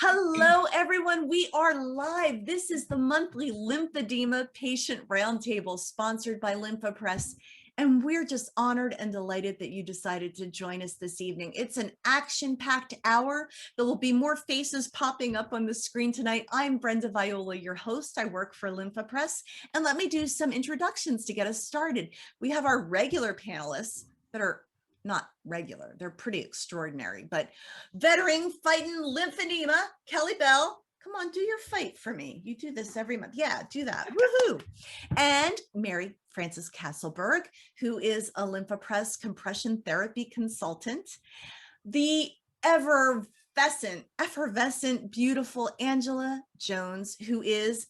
Hello, everyone. We are live. This is the monthly Lymphedema Patient Roundtable sponsored by Lymphopress. And we're just honored and delighted that you decided to join us this evening. It's an action-packed hour. There will be more faces popping up on the screen tonight. I'm Brenda Viola, your host. I work for Lymphopress. And let me do some introductions to get us started. We have our regular panelists that are not regular, they're pretty extraordinary, but veteran fighting lymphedema, Kelly Bell. Come on, do your fight for me. You do this every month. Yeah, do that. Woohoo. And Mary Frances Kastelberg, who is a Lymphopress compression therapy consultant. The effervescent, beautiful Angela Jones, who is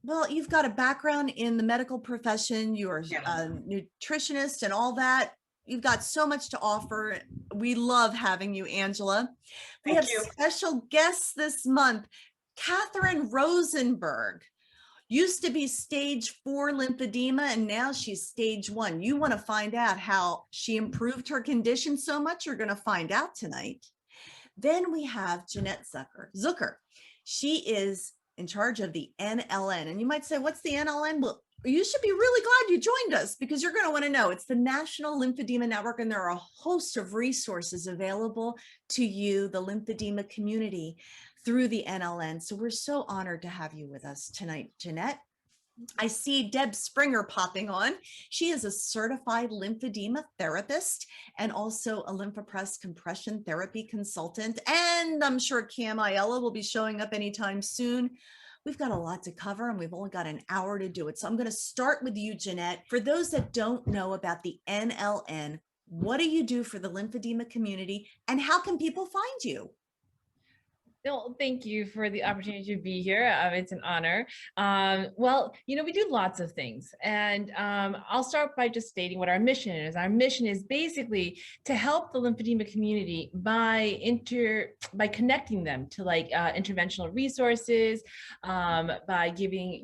well, you've got a background in the medical profession. You're a nutritionist and all that. You've got so much to offer. We love having you, Angela. We have special guests this month. Katherine Rosenberg used to be stage 4 lymphedema, and now she's stage 1. You want to find out how she improved her condition so much? You're going to find out tonight. Then we have Jeanette Zucker. She is in charge of the NLN. And you might say, what's the NLN? Well, you should be really glad you joined us because you're going to want to know. It's the National Lymphedema Network, and there are a host of resources available to you, the lymphedema community, through the NLN. So we're so honored to have you with us tonight, Jeanette. I see Deb Springer popping on. She is a certified lymphedema therapist and also a Lymphopress compression therapy consultant. And I'm sure Cam Ayala will be showing up anytime soon. We've got a lot to cover and we've only got an hour to do it. So I'm going to start with you, Jeanette. For those that don't know about the NLN, what do you do for the lymphedema community and how can people find you? Well, thank you for the opportunity to be here. It's an honor. Well, we do lots of things, and I'll start by just stating what our mission is. Our mission is basically to help the lymphedema community by connecting them to interventional resources, by giving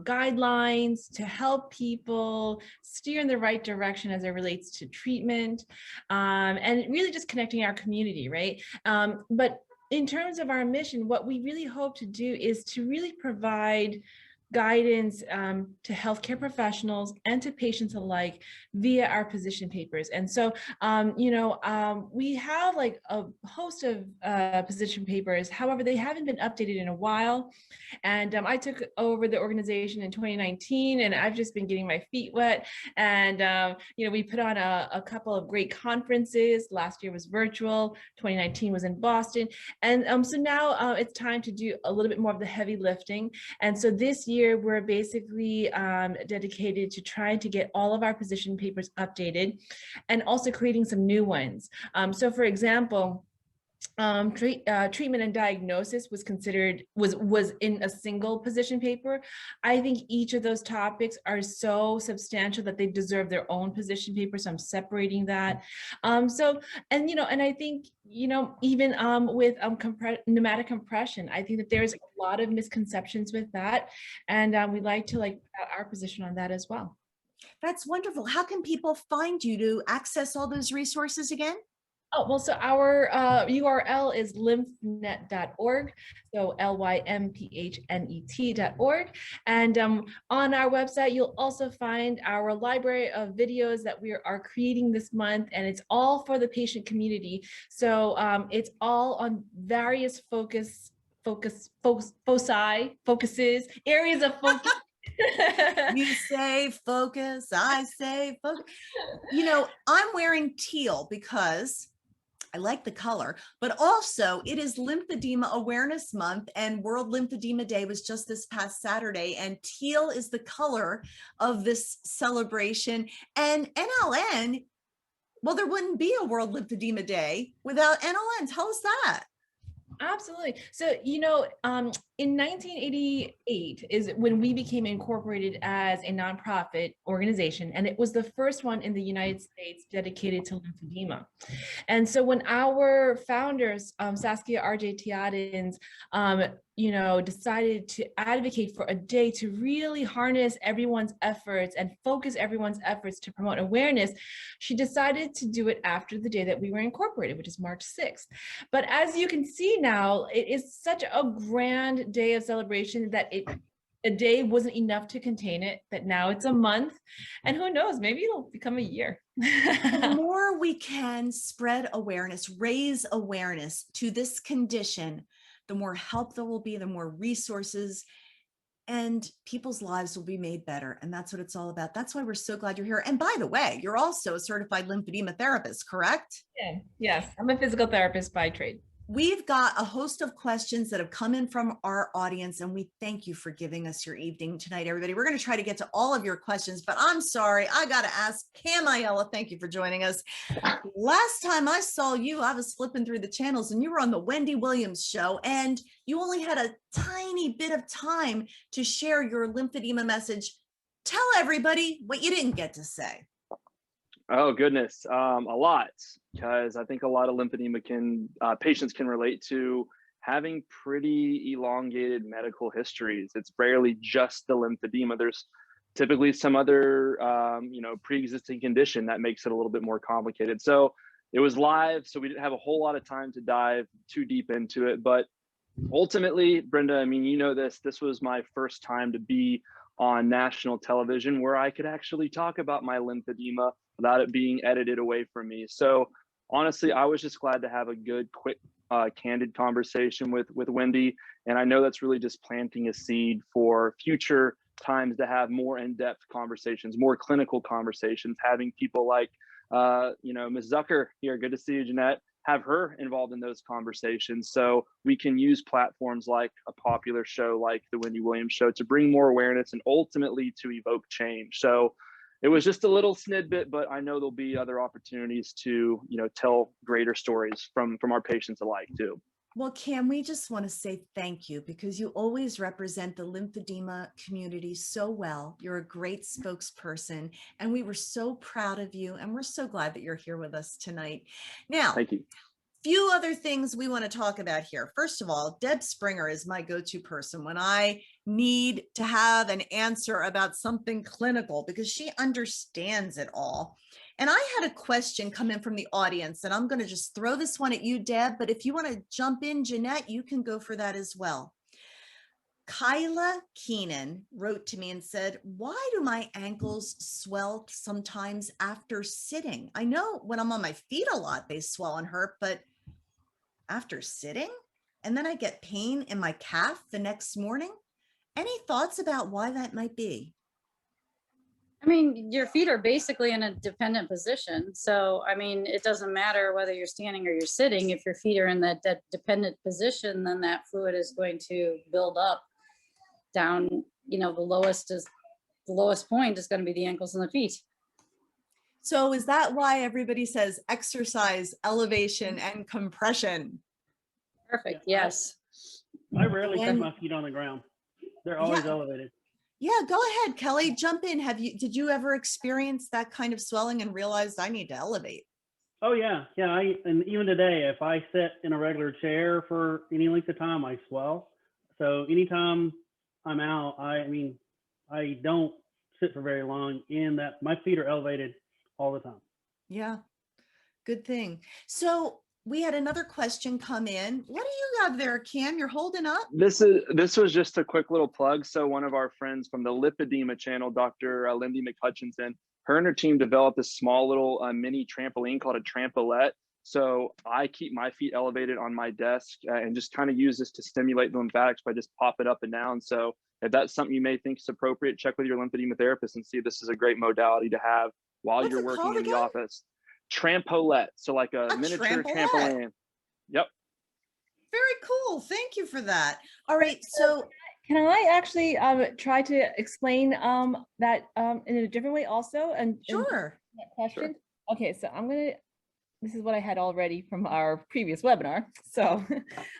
guidelines to help people steer in the right direction as it relates to treatment, and really just connecting our community, right? But in terms of our mission, what we really hope to do is to really provide guidance to healthcare professionals and to patients alike via our position papers. And so, we have like a host of position papers. However, they haven't been updated in a while. And I took over the organization in 2019, and I've just been getting my feet wet. And, we put on a couple of great conferences. Last year was virtual. 2019 was in Boston. And so now it's time to do a little bit more of the heavy lifting. And so this year, we're basically dedicated to trying to get all of our position papers updated and also creating some new ones. So for example, treatment and diagnosis was in a single position paper. I think each of those topics are so substantial that they deserve their own position paper. So I'm separating that. And I think, even with pneumatic compression, I think that there's a lot of misconceptions with that. And we'd like to put out our position on that as well. That's wonderful. How can people find you to access all those resources again? Oh, well, so our URL is lymphnet.org, so lympphnet.org. And on our website, you'll also find our library of videos that we are creating this month, and it's all for the patient community. So it's all on various focuses, areas of focus. You say focus, I say focus. I'm wearing teal because I like the color, but also it is Lymphedema Awareness Month, and World Lymphedema Day was just this past Saturday, and teal is the color of this celebration. And NLN, well, there wouldn't be a World Lymphedema Day without NLN. Tell us that. Absolutely. So, in 1988 is when we became incorporated as a nonprofit organization, and it was the first one in the United States dedicated to lymphedema. And so when our founders, Saskia R.J. Teodens, decided to advocate for a day to really harness everyone's efforts and focus everyone's efforts to promote awareness, she decided to do it after the day that we were incorporated, which is March 6th. But as you can see now, it is such a grand day of celebration that a day wasn't enough to contain it, that now it's a month, and who knows, maybe it'll become a year. The more we can spread awareness, raise awareness to this condition, the more help there will be, the more resources, and people's lives will be made better. And that's what it's all about. That's why we're so glad you're here. And by the way, you're also a certified lymphedema therapist, correct? Yeah. Yes, I'm a physical therapist by trade. We've got a host of questions that have come in from our audience, and we thank you for giving us your evening tonight, everybody. We're going to try to get to all of your questions, but I'm sorry, I got to ask Cam Ayala, thank you for joining us. Last time I saw you, I was flipping through the channels and you were on the Wendy Williams show, and you only had a tiny bit of time to share your lymphedema message. Tell everybody what you didn't get to say. Oh, goodness. A lot, because I think a lot of lymphedema patients can relate to having pretty elongated medical histories. It's rarely just the lymphedema. There's typically some other, pre-existing condition that makes it a little bit more complicated. So it was live, so we didn't have a whole lot of time to dive too deep into it. But ultimately, Brenda, I mean, you know this was my first time to be on national television where I could actually talk about my lymphedema without it being edited away from me. So honestly, I was just glad to have a good, quick, candid conversation with Wendy. And I know that's really just planting a seed for future times to have more in-depth conversations, more clinical conversations, having people like, Ms. Zucker here, good to see you, Jeanette, have her involved in those conversations. So we can use platforms like a popular show like the Wendy Williams show to bring more awareness and ultimately to evoke change. So it was just a little snidbit, but I know there'll be other opportunities to, tell greater stories from our patients alike too. Well, Cam, we just want to say thank you because you always represent the lymphedema community so well. You're a great spokesperson, and we were so proud of you, and we're so glad that you're here with us tonight. Now, thank you. Few other things we want to talk about here. First of all, Deb Springer is my go-to person when I need to have an answer about something clinical because she understands it all. And I had a question come in from the audience, and I'm going to just throw this one at you, Deb, but if you want to jump in, Jeanette, you can go for that as well. Kyla Keenan wrote to me and said, why do my ankles swell sometimes after sitting? I know when I'm on my feet a lot, they swell and hurt, but after sitting, and then I get pain in my calf the next morning. Any thoughts about why that might be? I mean, your feet are basically in a dependent position. So, I mean, it doesn't matter whether you're standing or you're sitting. If your feet are in that dependent position, then that fluid is going to build up down, the lowest point is going to be the ankles and the feet. So is that why everybody says exercise, elevation, and compression? Perfect. Yes. I rarely put my feet on the ground. They're always elevated. Yeah, go ahead, Kelly, jump in. Did you ever experience that kind of swelling and realized I need to elevate? Oh yeah. Yeah. And even today, if I sit in a regular chair for any length of time, I swell. So anytime I'm out, I don't sit for very long in that my feet are elevated all the time. Yeah, good thing. So we had another question come in. What do you have there, Cam? You're holding up? This was just a quick little plug. So one of our friends from the Lymphedema channel, Dr. Lindy McHutchinson, her and her team developed this small little mini trampoline called a trampoliette. So I keep my feet elevated on my desk and just kind of use this to stimulate the lymphatics by just pop it up and down. So if that's something you may think is appropriate, check with your lymphedema therapist and see if this is a great modality to have while you're working in the office. Trampoliette, so like a miniature trampoline. Yep. Very cool. Thank you for that. All right. So can I actually try to explain that in a different way also? And sure. That question. Sure. Okay, so this is what I had already from our previous webinar. So,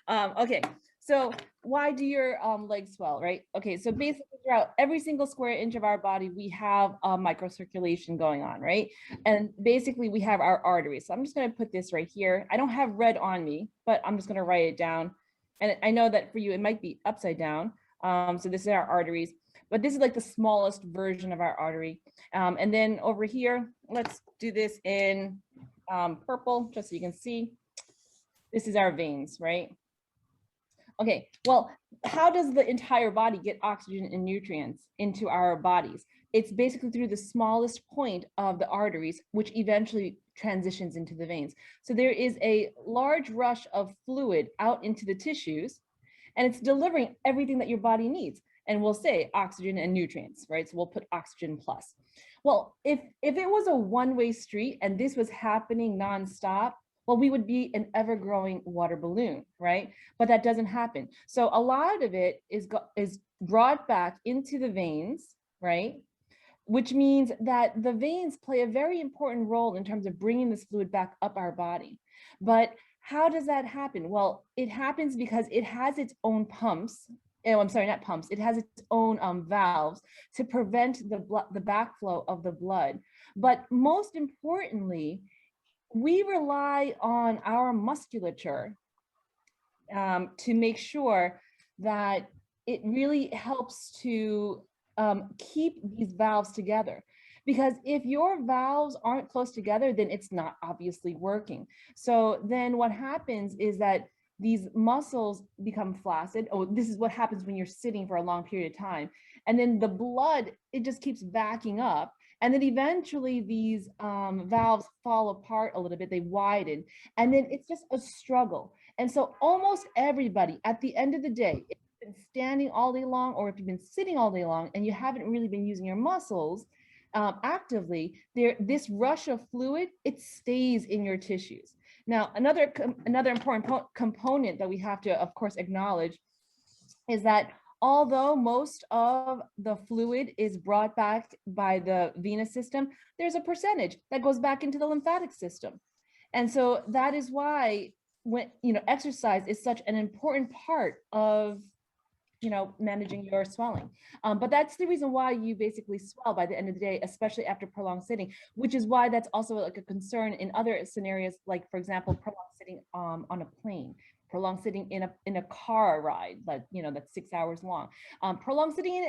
okay. So why do your legs swell, right? Okay, so basically throughout every single square inch of our body, we have microcirculation going on, right? And basically we have our arteries. So I'm just gonna put this right here. I don't have red on me, but I'm just gonna write it down. And I know that for you, it might be upside down. So this is our arteries, but this is like the smallest version of our artery. And then over here, let's do this in purple, just so you can see. This is our veins, right? Okay, well, how does the entire body get oxygen and nutrients into our bodies? It's basically through the smallest point of the arteries, which eventually transitions into the veins. So there is a large rush of fluid out into the tissues, and it's delivering everything that your body needs. And we'll say oxygen and nutrients, right? So we'll put oxygen plus. Well, if it was a one-way street and this was happening nonstop, well, we would be an ever-growing water balloon, right? But that doesn't happen. So a lot of it is brought back into the veins, right? Which means that the veins play a very important role in terms of bringing this fluid back up our body. But how does that happen? Well, it happens because it has its own pumps. Oh, I'm sorry, not pumps. It has its own valves to prevent the backflow of the blood. But most importantly, we rely on our musculature to make sure that it really helps to keep these valves together. Because if your valves aren't close together, then it's not obviously working. So then what happens is that these muscles become flaccid. Oh, this is what happens when you're sitting for a long period of time. And then the blood, it just keeps backing up. And then eventually these valves fall apart a little bit, they widen, and then it's just a struggle. And so almost everybody at the end of the day, if you've been standing all day long, or if you've been sitting all day long and you haven't really been using your muscles actively, this rush of fluid, it stays in your tissues. Now, another important component that we have to, of course, acknowledge is that although most of the fluid is brought back by the venous system, there's a percentage that goes back into the lymphatic system. And so that is why when, exercise is such an important part of, managing your swelling. But that's the reason why you basically swell by the end of the day, especially after prolonged sitting, which is why that's also like a concern in other scenarios, like for example, prolonged sitting on a plane, prolonged sitting in a car ride, that's 6 hours long, prolonged sitting in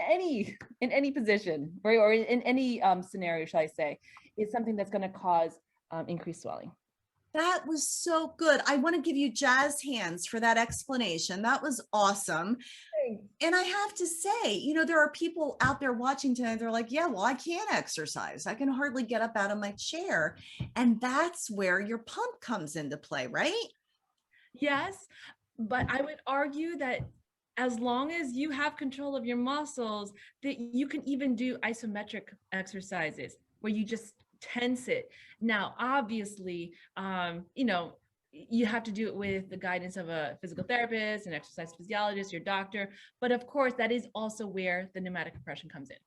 any position, right, or in any scenario, shall I say, is something that's going to cause increased swelling. That was so good. I want to give you jazz hands for that explanation. That was awesome. And I have to say, there are people out there watching tonight. They're like, yeah, well, I can't exercise. I can hardly get up out of my chair. And that's where your pump comes into play, right? Yes, but I would argue that as long as you have control of your muscles, that you can even do isometric exercises where you just tense it. Now, obviously, you have to do it with the guidance of a physical therapist, an exercise physiologist, your doctor. But of course, that is also where the pneumatic compression comes in.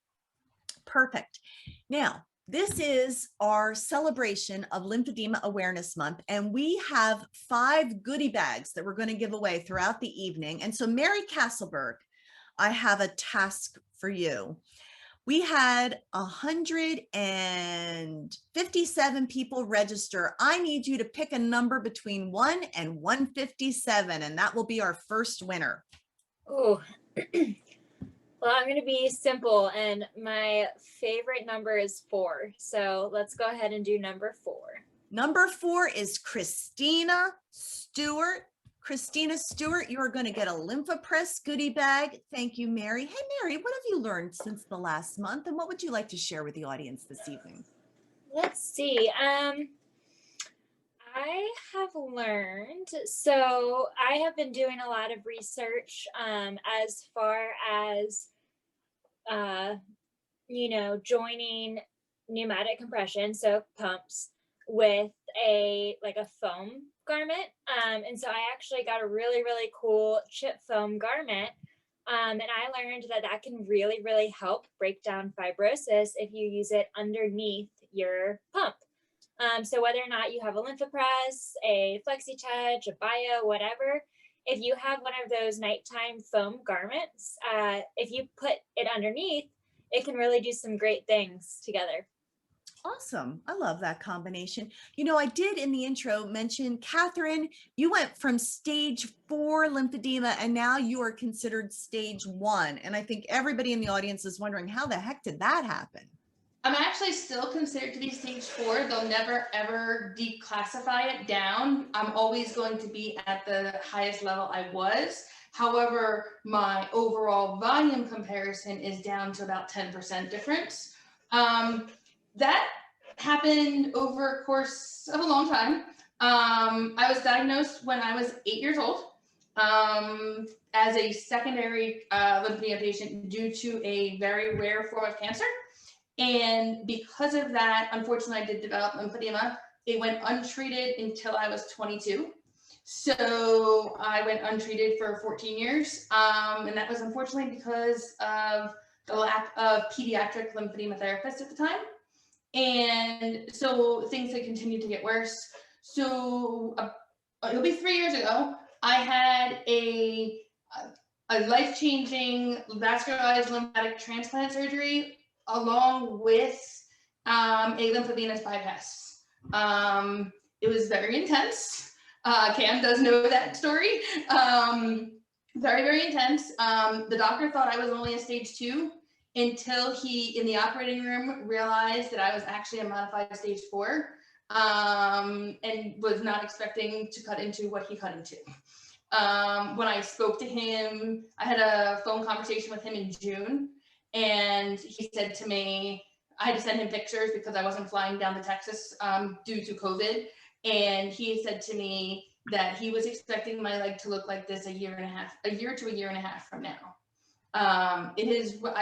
Perfect. Now, this is our celebration of Lymphedema Awareness Month, and we have 5 goodie bags that we're going to give away throughout the evening. And so, Mary Kastelberg, I have a task for you. We had 157 people register. I need you to pick a number between 1 and 157, and that will be our first winner. Oh, well, I'm going to be simple, and my favorite number is 4. So let's go ahead and do number 4. Number 4 is Christina Stewart. Christina Stewart, you are going to get a Lymphopress goodie bag. Thank you, Mary. Hey, Mary, what have you learned since the last month, and what would you like to share with the audience this evening? Let's see. I have learned, so I have been doing a lot of research as far as, joining pneumatic compression, so pumps, with a foam garment. And so I actually got a really, really cool chip foam garment. And I learned that can really, really help break down fibrosis if you use it underneath your pump. So whether or not you have a Lymphopress, a FlexiTouch, a Bio, whatever, if you have one of those nighttime foam garments, if you put it underneath, it can really do some great things together. Awesome. I love that combination. You know, I did in the intro mention, Katherine, you went from stage 4 lymphedema and now you are considered stage 1. And I think everybody in the audience is wondering, how the heck did that happen? I'm actually still considered to be stage 4. They'll never ever declassify it down. I'm always going to be at the highest level I was. However, my overall volume comparison is down to about 10% difference. That happened over a course of a long time. I was diagnosed when I was 8 years old as a secondary lymphedema patient due to a very rare form of cancer. And because of that, unfortunately, I did develop lymphedema. It went untreated until I was 22. So I went untreated for 14 years. And that was unfortunately because of the lack of pediatric lymphedema therapists at the time. And so things had continued to get worse. So it'll be 3 years ago, I had a life-changing vascularized lymphatic transplant surgery along with a lymphovenous bypass. It was very intense. Cam does know that story. Very, very intense. The doctor thought I was only a stage 2 until he, in the operating room, realized that I was actually a modified stage 4 and was not expecting to cut into what he cut into. When I spoke to him, I had a phone conversation with him in June, and he said to me, I had to send him pictures because I wasn't flying down to Texas due to COVID. And he said to me that he was expecting my leg to look like this a year to a year and a half from now. I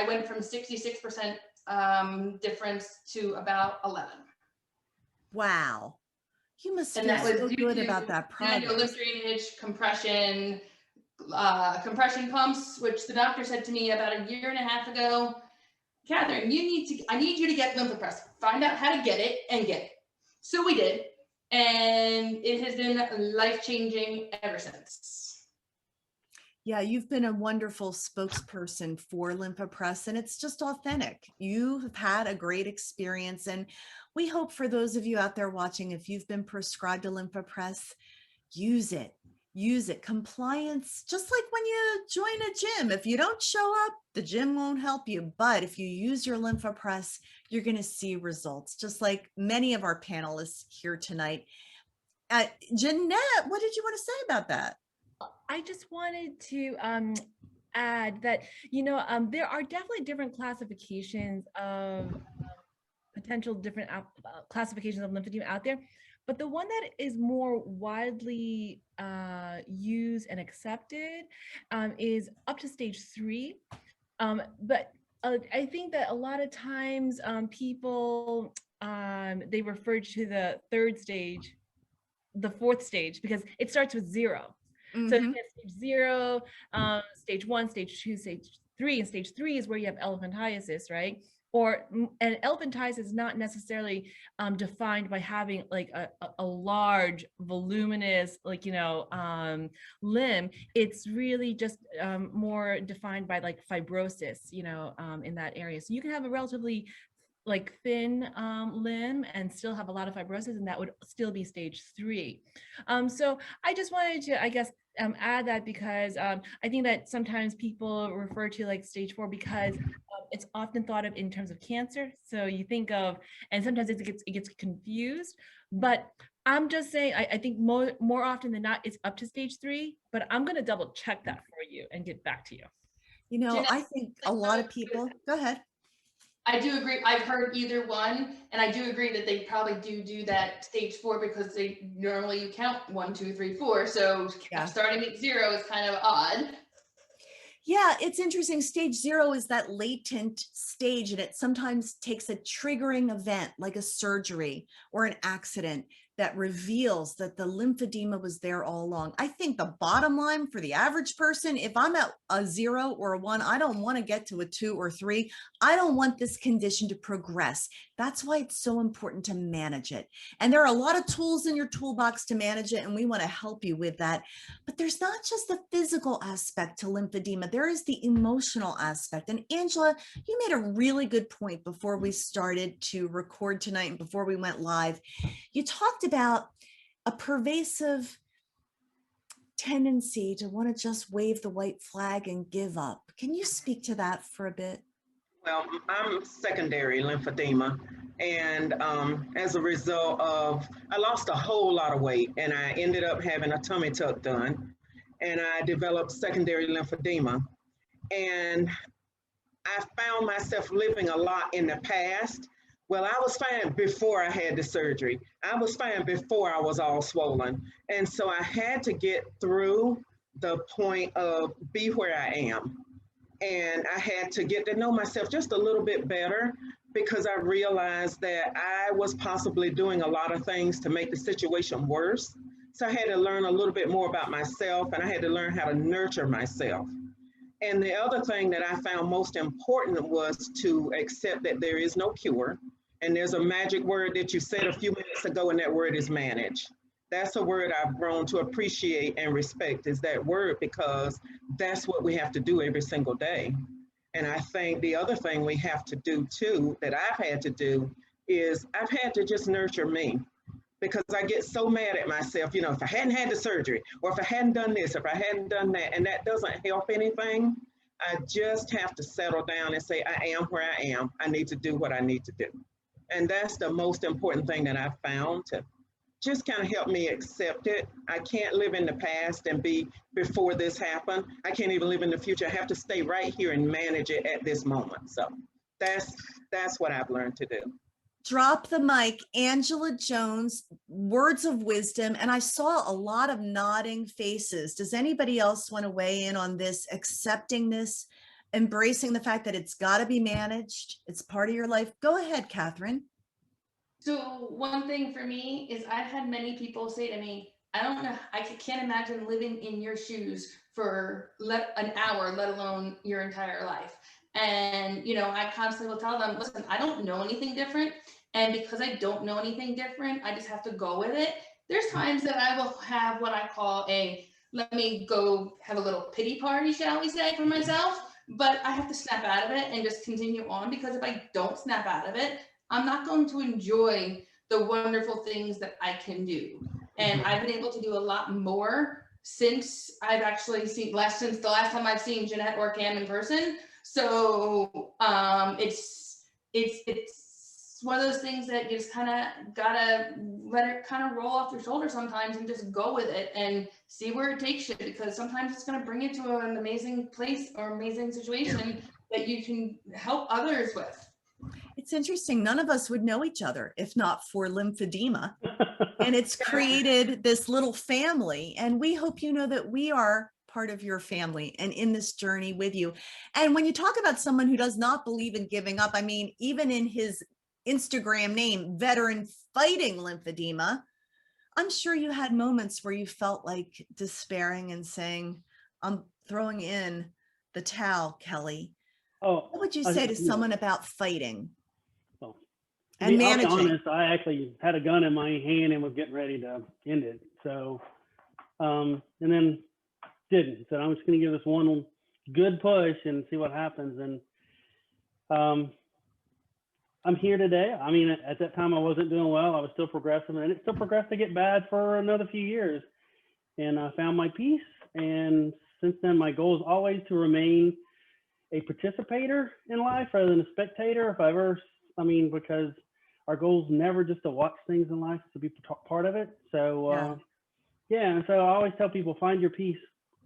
went from 66% difference to about 11. Wow. You must feel that was so due good to about that progress. lymph drainage, compression pumps, which the doctor said to me about a year and a half ago, Katherine, I need you to get lymphopress. Find out how to get it and get it. So we did. And it has been life-changing ever since. Yeah, you've been a wonderful spokesperson for Lymphopress, and it's just authentic. You have had a great experience, and we hope for those of you out there watching, if you've been prescribed a Lymphopress, use it. Use it. Compliance, just like when you join a gym. If you don't show up, the gym won't help you. But if you use your Lymphopress, you're going to see results, just like many of our panelists here tonight. Jeanette, what did you want to say about that? I just wanted to add that, you know, there are definitely different classifications of potential different classifications of lymphedema out there. But the one that is more widely used and accepted is up to stage 3. But I think that a lot of times people, they refer to the 3rd stage, the 4th stage, because it starts with 0. So you get stage 0, stage 1, stage 2, stage 3, and stage 3 is where you have elephantiasis, right? And elephantiasis is not necessarily defined by having like a large, voluminous, like, you know, limb. It's really just more defined by like fibrosis, you know, in that area. So you can have a relatively like thin limb and still have a lot of fibrosis, and that would still be stage 3. So I just wanted to, I guess, add that because I think that sometimes people refer to like stage 4 because it's often thought of in terms of cancer. So you think of, and sometimes it gets confused, but I'm just saying, I think more often than not, it's up to stage 3, but I'm going to double check that for you and get back to you. You know, Jeanette, I think a lot of people, go ahead. I do agree. I've heard either one, and I do agree that they probably do that stage 4 because they normally you count 1, 2, 3, 4. So Yeah. Starting at 0 is kind of odd. Yeah, it's interesting. Stage 0 is that latent stage, and it sometimes takes a triggering event like a surgery or an accident that reveals that the lymphedema was there all along. I think the bottom line for the average person, if I'm at a 0 or a 1, I don't want to get to a 2 or 3. I don't want this condition to progress. That's why it's so important to manage it. And there are a lot of tools in your toolbox to manage it, and we want to help you with that. But there's not just the physical aspect to lymphedema, there is the emotional aspect. And Angela, you made a really good point before we started to record tonight and before we went live. You talked about a pervasive tendency to want to just wave the white flag and give up. Can you speak to that for a bit? Well, I'm secondary lymphedema, and as a result of, I lost a whole lot of weight, and I ended up having a tummy tuck done, and I developed secondary lymphedema. And I found myself living a lot in the past. Well, I was fine before I had the surgery. I was fine before I was all swollen. And so I had to get through the point of be where I am. And I had to get to know myself just a little bit better, because I realized that I was possibly doing a lot of things to make the situation worse. So I had to learn a little bit more about myself, and I had to learn how to nurture myself. And the other thing that I found most important was to accept that there is no cure. And there's a magic word that you said a few minutes ago, and that word is manage. That's a word I've grown to appreciate and respect, is that word, because that's what we have to do every single day. And I think the other thing we have to do too, that I've had to do, is I've had to just nurture me, because I get so mad at myself, you know, if I hadn't had the surgery, or if I hadn't done this, if I hadn't done that, and that doesn't help anything. I just have to settle down and say, I am where I am. I need to do what I need to do. And that's the most important thing that I've found, to just kind of help me accept it. I can't live in the past and be before this happened. I can't even live in the future. I have to stay right here and manage it at this moment. So that's what I've learned to do. Drop the mic, Angela Jones, words of wisdom. And I saw a lot of nodding faces. Does anybody else want to weigh in on this, accepting this, embracing the fact that it's got to be managed? It's part of your life. Go ahead, Katherine. So one thing for me is I've had many people say to me, I don't know, I can't imagine living in your shoes for an hour, let alone your entire life. And, you know, I constantly will tell them, listen, I don't know anything different. And because I don't know anything different, I just have to go with it. There's times that I will have what I call let me go have a little pity party, shall we say, for myself. But I have to snap out of it and just continue on, because if I don't snap out of it, I'm not going to enjoy the wonderful things that I can do. And I've been able to do a lot more since I've actually seen since the last time I've seen Jeanette or Cam in person. So it's one of those things that you just kind of gotta let it kind of roll off your shoulder sometimes, and just go with it and see where it takes you, because sometimes it's going to bring you to an amazing place or amazing situation that you can help others with. It's interesting. None of us would know each other if not for lymphedema. And it's created this little family. And we hope you know that we are part of your family and in this journey with you. And when you talk about someone who does not believe in giving up, I mean, even in his Instagram name, Veteran Fighting Lymphedema, I'm sure you had moments where you felt like despairing and saying, I'm throwing in the towel, Kelly. Oh, What would you say to someone about fighting and managing? I'll be honest, I actually had a gun in my hand and was getting ready to end it. So, and then didn't. So I'm just going to give this one good push and see what happens. And I'm here today. I mean, at that time I wasn't doing well. I was still progressive, and it still progressed to get bad for another few years. And I found my peace. And since then, my goal is always to remain a participator in life rather than a spectator. Because our goal is never just to watch things in life, to be part of it. So, and so I always tell people, find your peace.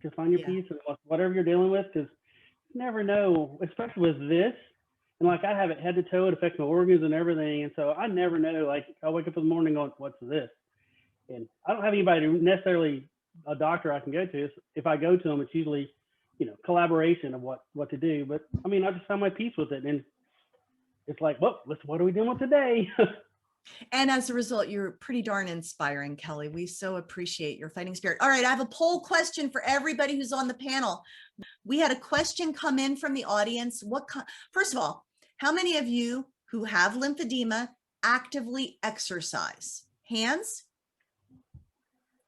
Just find your peace and whatever you're dealing with, because you never know, especially with this. And like, I have it head to toe, it affects my organs and everything. And so I never know, like, I wake up in the morning going, what's this? And I don't have anybody necessarily, a doctor I can go to. If I go to them, it's usually, collaboration of what to do. But I mean, I just found my peace with it. And it's like, well, what are we doing with today? And as a result, you're pretty darn inspiring, Kelly. We so appreciate your fighting spirit. All right, I have a poll question for everybody who's on the panel. We had a question come in from the audience. First of all, how many of you who have lymphedema actively exercise? Hands?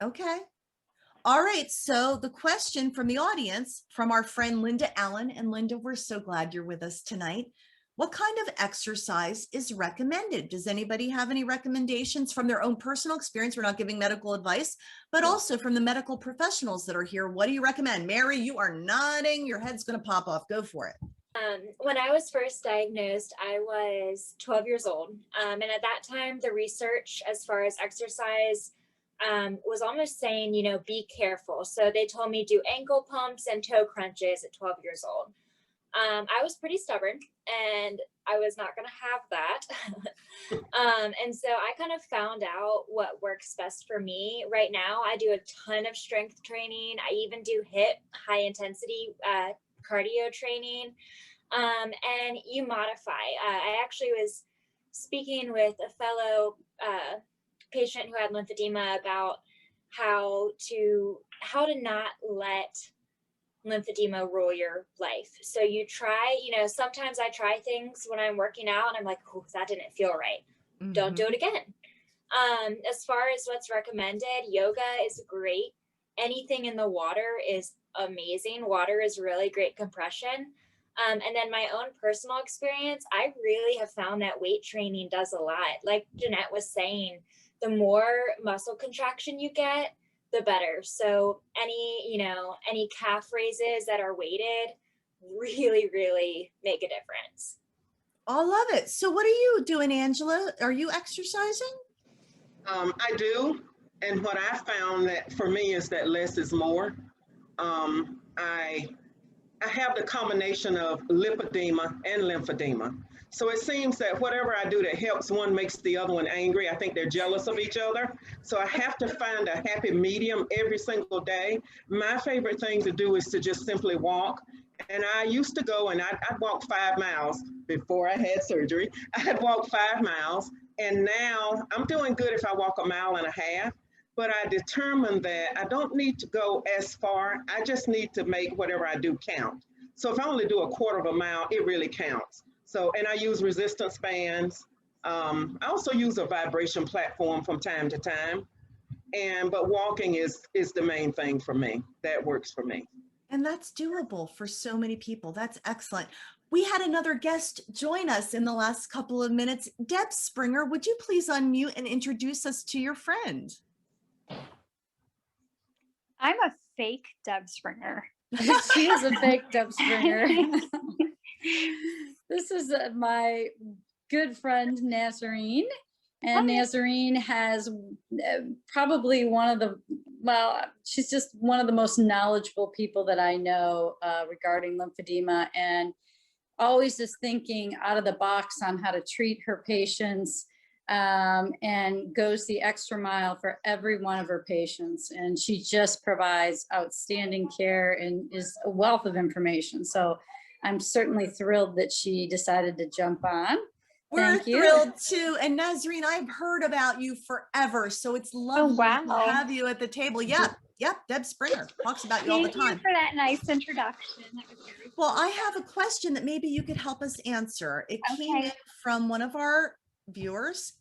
Okay. All right, so the question from the audience, from our friend Linda Allen, and Linda, we're so glad you're with us tonight. What kind of exercise is recommended? Does anybody have any recommendations from their own personal experience? We're not giving medical advice, but also from the medical professionals that are here. What do you recommend? Mary, you are nodding. Your head's going to pop off. Go for it. When I was first diagnosed, I was 12 years old. And at that time, the research as far as exercise was almost saying, you know, be careful. So they told me do ankle pumps and toe crunches at 12 years old. I was pretty stubborn and I was not going to have that. And so I kind of found out what works best for me. Right now, I do a ton of strength training. I even do HIIT, high intensity cardio training. And you modify. I actually was speaking with a fellow patient who had lymphedema about how to not let lymphedema rule your life. So you try, you know, sometimes I try things when I'm working out and I'm like, oh, that didn't feel right. Mm-hmm. Don't do it again. As far as what's recommended, yoga is great. Anything in the water is amazing. Water is really great compression. And then my own personal experience, I really have found that weight training does a lot. Like Jeanette was saying, the more muscle contraction you get, the better. So any calf raises that are weighted really, really make a difference. I love it. So what are you doing, Angela? Are you exercising? I do. And what I found that for me is that less is more. I have the combination of lipedema and lymphedema. So it seems that whatever I do that helps one makes the other one angry. I think they're jealous of each other. So I have to find a happy medium every single day. My favorite thing to do is to just simply walk. And I used to go and I'd walk 5 miles before I had surgery. I'd walk 5 miles. And now I'm doing good if I walk 1.5 miles. But I determined that I don't need to go as far. I just need to make whatever I do count. So if I only do 1/4 mile, it really counts. So, and I use resistance bands. I also use a vibration platform from time to time. But walking is the main thing for me. That works for me. And that's doable for so many people. That's excellent. We had another guest join us in the last couple of minutes. Deb Springer, would you please unmute and introduce us to your friend? I'm a fake Deb Springer. She is a fake Deb Springer. This is my good friend, Nasreen. And Nasreen has probably she's just one of the most knowledgeable people that I know regarding lymphedema, and always is thinking out of the box on how to treat her patients, and goes the extra mile for every one of her patients. And she just provides outstanding care and is a wealth of information. So I'm certainly thrilled that she decided to jump on. We're thrilled too. And Nasreen, I've heard about you forever. So it's lovely to have you at the table. Yep. Deb Springer talks about you all the time. Thank you for that nice introduction. That was very well, I have a question that maybe you could help us answer. It came in from one of our viewers,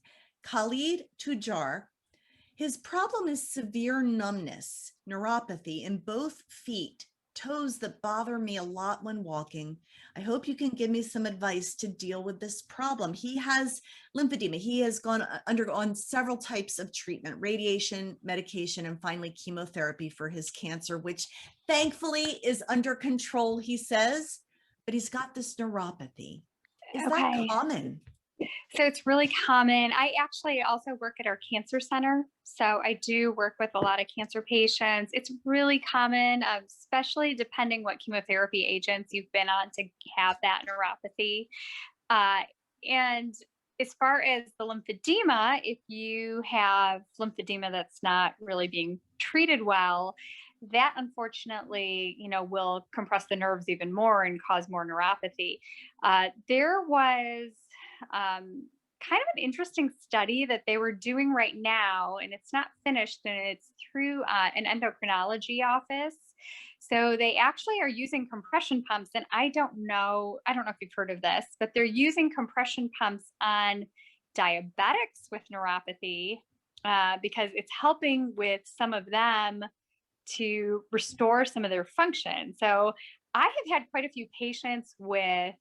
Khalid Tujar. His problem is severe numbness, neuropathy in both feet, toes that bother me a lot when walking. I hope you can give me some advice to deal with this problem. He has lymphedema. He has undergone several types of treatment, radiation, medication, and finally chemotherapy for his cancer, which thankfully is under control, he says, but he's got this neuropathy. Is that common? So it's really common. I actually also work at our cancer center. So I do work with a lot of cancer patients. It's really common, especially depending what chemotherapy agents you've been on to have that neuropathy. And as far as the lymphedema, if you have lymphedema that's not really being treated well, that unfortunately, will compress the nerves even more and cause more neuropathy. There was kind of an interesting study that they were doing right now, and it's not finished, and it's through an endocrinology office. So they actually are using compression pumps, and I don't know if you've heard of this, but they're using compression pumps on diabetics with neuropathy because it's helping with some of them to restore some of their function. So I have had quite a few patients with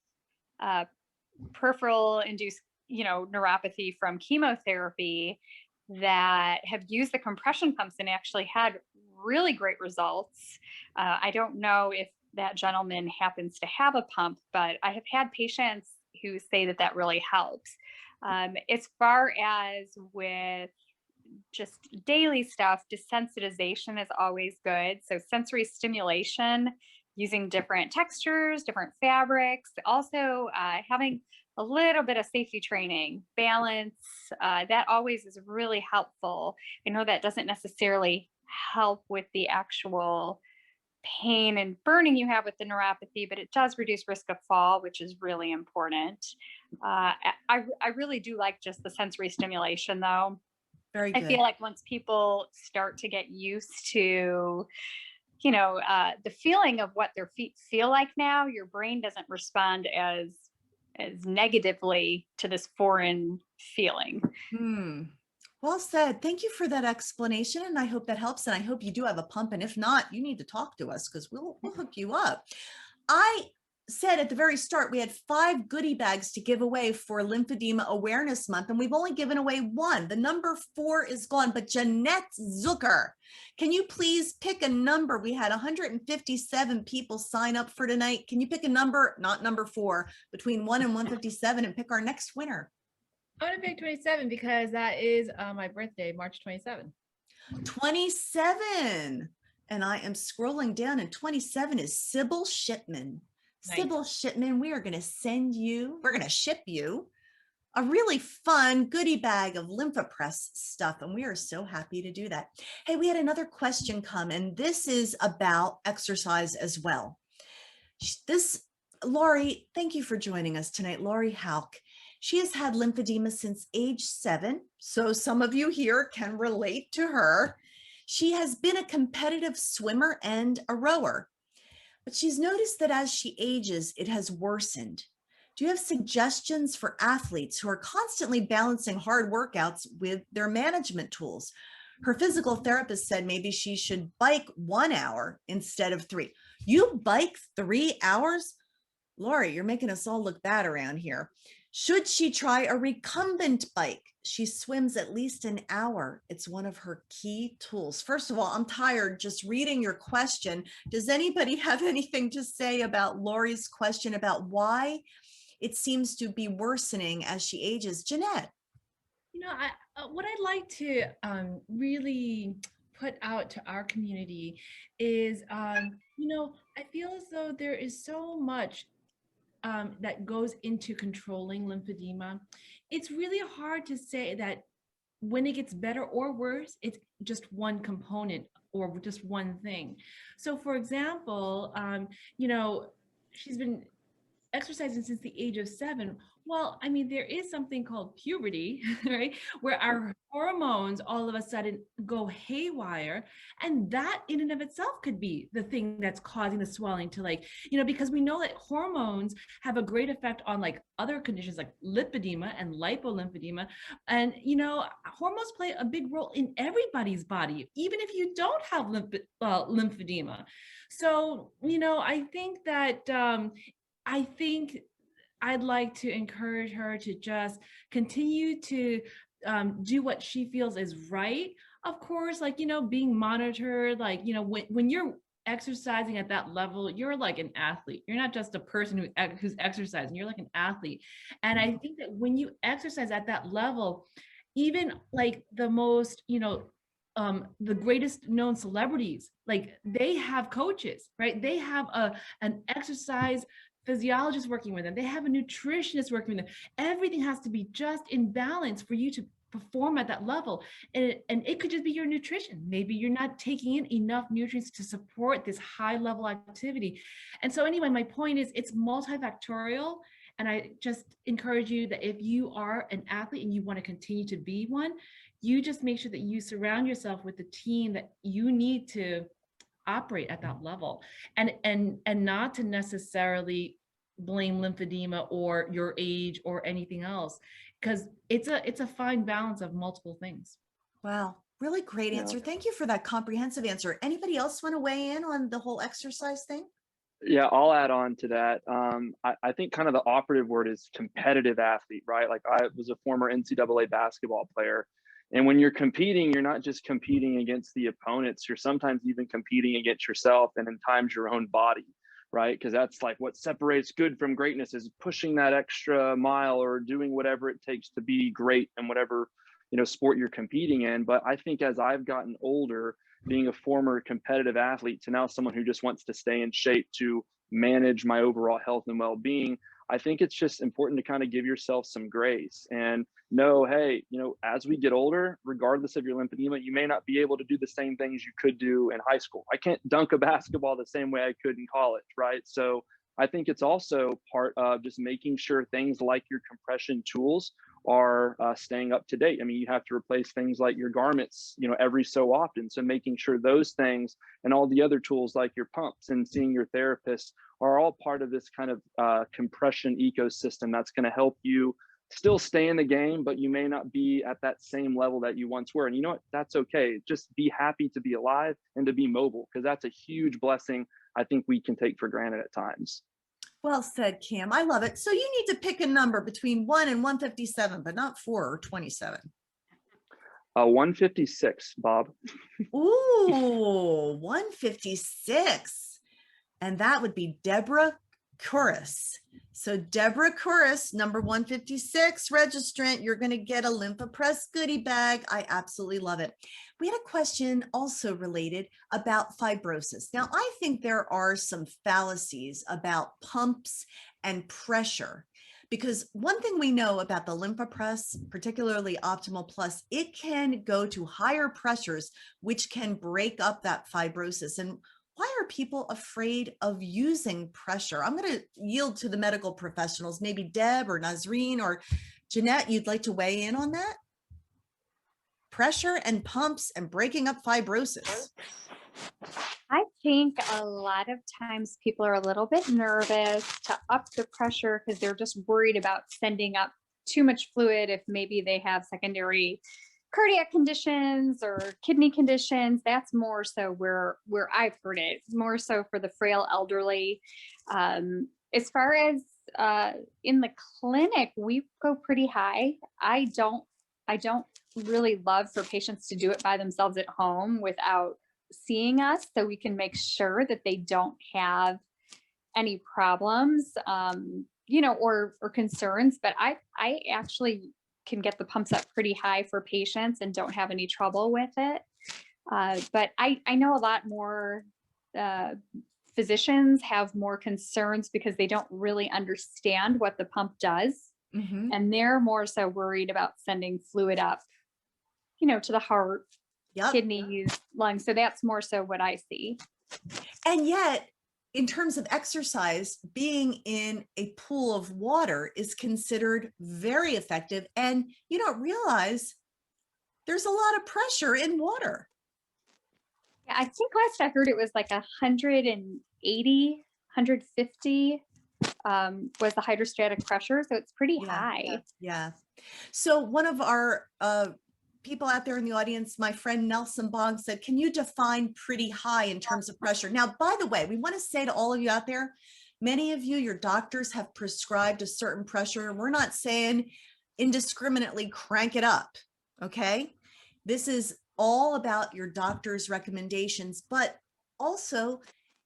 peripheral induced, neuropathy from chemotherapy that have used the compression pumps and actually had really great results. I don't know if that gentleman happens to have a pump, but I have had patients who say that that really helps. As far as with just daily stuff, desensitization is always good. So sensory stimulation, using different textures, different fabrics, also having a little bit of safety training, balance, that always is really helpful. I know that doesn't necessarily help with the actual pain and burning you have with the neuropathy, but it does reduce risk of fall, which is really important. I really do like just the sensory stimulation though. Very good. I feel like once people start to get used to, the feeling of what their feet feel like now, your brain doesn't respond as negatively to this foreign feeling. Well said. Thank you for that explanation. And I hope that helps. And I hope you do have a pump. And if not, you need to talk to us because we'll hook you up. I said at the very start, we had 5 goodie bags to give away for Lymphedema Awareness Month, and we've only given away 1. The number 4 is gone, but Jeannette Zucker, can you please pick a number? We had 157 people sign up for tonight. Can you pick a number, not number 4, between 1 and 157 and pick our next winner? I'm going to pick 27 because that is my birthday, March 27. 27. And I am scrolling down, and 27 is Sybil Shipman. Nice. Sybil Shipman, we're going to ship you a really fun goodie bag of Lymphopress stuff. And we are so happy to do that. Hey, we had another question come, and this is about exercise as well. Laurie, thank you for joining us tonight. Laurie Hauk. She has had lymphedema since age 7. So some of you here can relate to her. She has been a competitive swimmer and a rower. But she's noticed that as she ages, it has worsened. Do you have suggestions for athletes who are constantly balancing hard workouts with their management tools? Her physical therapist said maybe she should bike 1 hour instead of 3. You bike 3 hours? Laurie, you're making us all look bad around here. Should she try a recumbent bike? She swims at least an hour. It's one of her key tools. First of all, I'm tired just reading your question. Does anybody have anything to say about Laurie's question about why it seems to be worsening as she ages? Jeanette. What I'd like to really put out to our community is, I feel as though there is so much that goes into controlling lymphedema. It's really hard to say that when it gets better or worse, it's just one component or just one thing. So for example, she's been exercising since the age of 7. Well, I mean, there is something called puberty, right? Where our hormones all of a sudden go haywire. And that in and of itself could be the thing that's causing the swelling to because we know that hormones have a great effect on other conditions like lipedema and lipolymphedema. And, hormones play a big role in everybody's body, even if you don't have lymphedema. So, I think that, I'd like to encourage her to just continue to do what she feels is right. Of course, being monitored, when you're exercising at that level, you're like an athlete. You're not just a person who's exercising, you're like an athlete. And I think that when you exercise at that level, even the most, the greatest known celebrities, they have coaches, right? They have an exercise physiologist working with them. They have a nutritionist working with them. Everything has to be just in balance for you to perform at that level. And it could just be your nutrition. Maybe you're not taking in enough nutrients to support this high level activity. And so anyway, my point is it's multifactorial. And I just encourage you that if you are an athlete and you want to continue to be one, you just make sure that you surround yourself with the team that you need to operate at that level, and not to necessarily blame lymphedema or your age or anything else, because it's a fine balance of multiple things. Wow, really great Yeah. answer. Thank you for that comprehensive answer. Anybody else want to weigh in on the whole exercise thing? Yeah, I'll add on to that. I think kind of the operative word is competitive athlete, right? Like I was a former NCAA basketball player. And when you're competing, you're not just competing against the opponents, you're sometimes even competing against yourself and in times your own body, right? Because that's like what separates good from greatness, is pushing that extra mile or doing whatever it takes to be great in whatever, sport you're competing in. But I think as I've gotten older, being a former competitive athlete to now someone who just wants to stay in shape to manage my overall health and well-being, I think it's just important to kind of give yourself some grace and know, hey, as we get older, regardless of your lymphedema, you may not be able to do the same things you could do in high school. I can't dunk a basketball the same way I could in college, right? So I think it's also part of just making sure things like your compression tools are staying up to date. I mean, you have to replace things like your garments, every so often. So making sure those things and all the other tools like your pumps and seeing your therapist are all part of this kind of compression ecosystem that's going to help you still stay in the game, but you may not be at that same level that you once were. And you know what? That's okay. Just be happy to be alive and to be mobile, because that's a huge blessing I think we can take for granted at times. Well said, Cam. I love it. So you need to pick a number between 1 and 157, but not 4 or 27. 156, Bob. Ooh, 156. And that would be Deborah Couris. So Deborah Couris, number 156 registrant, you're going to get a LymphaPress goodie bag. I absolutely love it. We had a question also related about fibrosis. Now, I think there are some fallacies about pumps and pressure, because one thing we know about the LymphaPress, particularly Optimal Plus, it can go to higher pressures, which can break up that fibrosis. And why are people afraid of using pressure? I'm going to yield to the medical professionals, maybe Deb or Nasreen or Jeanette, you'd like to weigh in on that? Pressure and pumps and breaking up fibrosis. I think a lot of times people are a little bit nervous to up the pressure because they're just worried about sending up too much fluid if maybe they have secondary cardiac conditions or kidney conditions. That's more so where I've heard it, more so for the frail elderly. As far as in the clinic, we go pretty high. I don't really love for patients to do it by themselves at home without seeing us, so we can make sure that they don't have any problems, or concerns. But I actually can get the pumps up pretty high for patients and don't have any trouble with it. But I know a lot more physicians have more concerns because they don't really understand what the pump does. Mm-hmm. And they're more so worried about sending fluid up, to the heart, kidneys, lungs. So that's more so what I see. And yet, in terms of exercise, being in a pool of water is considered very effective. And you don't realize there's a lot of pressure in water. Yeah, I think last I heard it was like 180, 150 was the hydrostatic pressure. So it's pretty high. Yeah. So one of our people out there in the audience, my friend Nelson Bong said, can you define pretty high in terms of pressure? Now, by the way, we want to say to all of you out there, many of you, your doctors have prescribed a certain pressure. We're not saying indiscriminately crank it up, okay? This is all about your doctor's recommendations, but also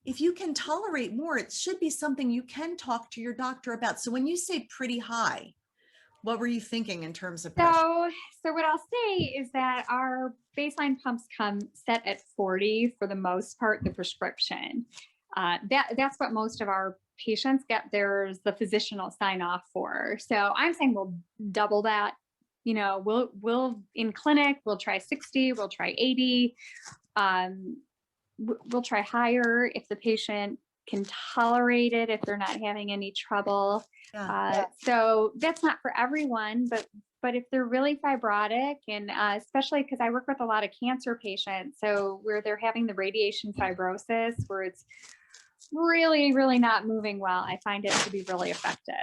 if you can tolerate more, it should be something you can talk to your doctor about. So when you say pretty high, what were you thinking in terms of pressure? So what I'll say is that our baseline pumps come set at 40 for the most part, the prescription. That's what most of our patients get. There's the physician will sign off for. So I'm saying we'll double that. We'll in clinic, we'll try 60, we'll try 80. We'll try higher if the patient can tolerate it if they're not having any trouble. Yeah. So that's not for everyone, but if they're really fibrotic, and especially because I work with a lot of cancer patients, so where they're having the radiation fibrosis, where it's really, really not moving well, I find it to be really effective.